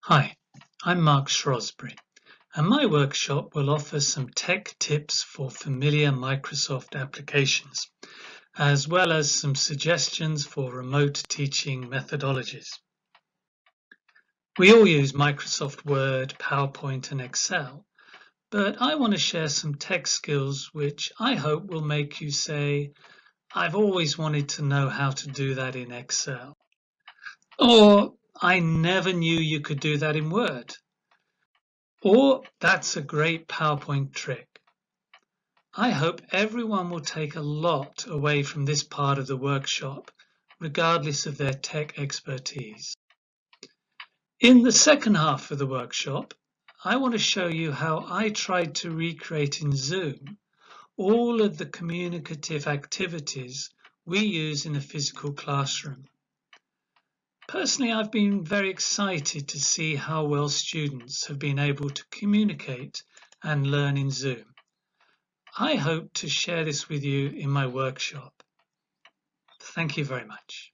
Hi, I'm Mark Shrosbree, and my workshop will offer some tech tips for familiar Microsoft applications, as well as some suggestions for remote teaching methodologies. We all use Microsoft Word, PowerPoint, and Excel, but I want to share some tech skills which I hope will make you say, I've always wanted to know how to do that in Excel. Or, I never knew you could do that in Word. Or, that's a great PowerPoint trick. I hope everyone will take a lot away from this part of the workshop, regardless of their tech expertise. In the second half of the workshop, I want to show you how I tried to recreate in Zoom all of the communicative activities we use in a physical classroom. Personally, I've been very excited to see how well students have been able to communicate and learn in Zoom. I hope to share this with you in my workshop. Thank you very much.